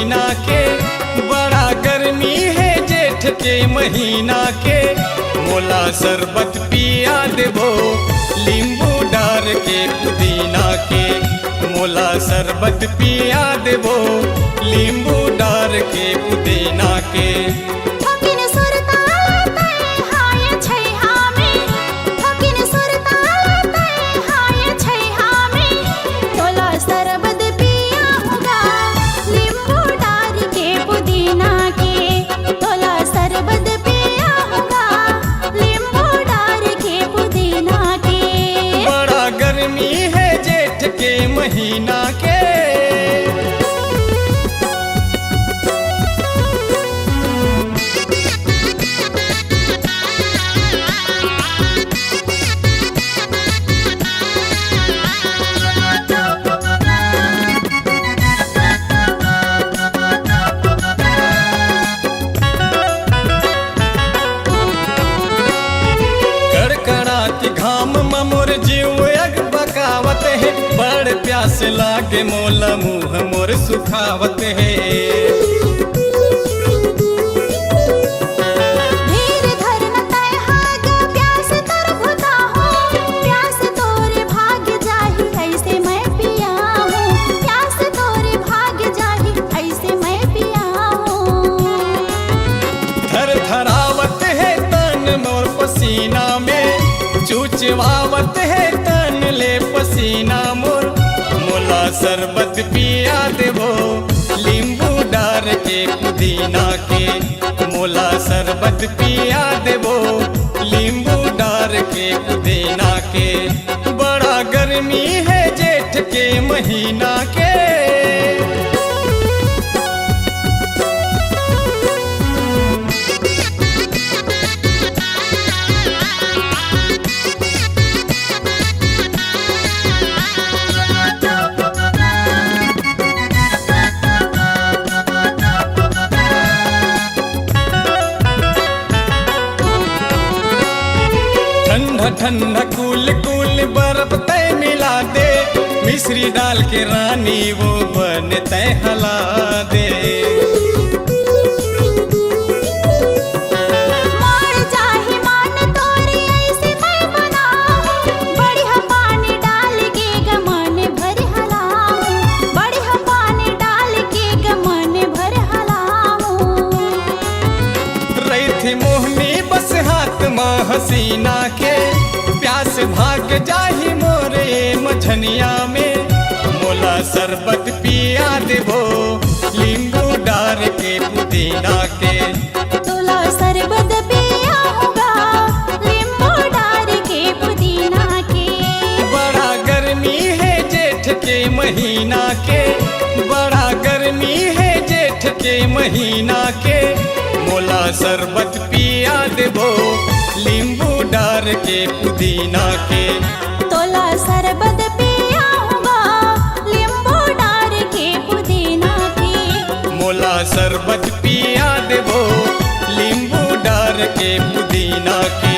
महीना के, बड़ा गर्मी है जेठ के महीना के। मोला शरबत पिया देबो नींबू डार के पुदीना के, मोला शरबत पिया देबो नींबू डार के पुदीना के। महीना के कड़कड़ाती घाम मोर जीव अग बकावत है, बड़ प्यास लागे मोला मुँह मोर सुखावत है। धीर धर न तय हागा प्यास तर भुता हो, प्यास तोरे भाग जाही ऐसे मैं पिया हूँ, प्यास तोरे भाग जाही ऐसे मैं पिया हूँ। थर थरावत है तन मोर पसीना में, चूचवावत है तन ले पसीना मोर। मोला शरबत पिया देबो नींबू डार के पुदीना के, मोला शरबत पिया देबो नींबू डार के पुदीना के। बड़ा गर्मी है जेठ के महीना के। ठंडा ठंडा कूल कूल बर्फ तय मिला दे, मिश्री डाल के रानी वो बन तय हला दे। मार जाही मान तोरे ऐसे मैं बनाऊं, बढ़िया पानी डाल के गमन भर हलाऊं, बढ़िया पानी डाल के गमन भर हलाऊं। रही थी मुँह में बस हाथ माँ हसीना के, प्यास भाग जाही मोरे मझनिया में। मोला शरबत पिया देबो नींबू डार के पुदीना के, तोला शरबत पिया होगा नींबू डार के पुदीना के। बड़ा गर्मी है जेठ के महीना के, बड़ा गर्मी है जेठ के महीना के। मोला शरबत पिया देबो नींबू डार के पुदीना के, तोला शरबत पिया होगा नींबू डार के पुदीना के। मोला शरबत पिया देबो नींबू डार के पुदीना के।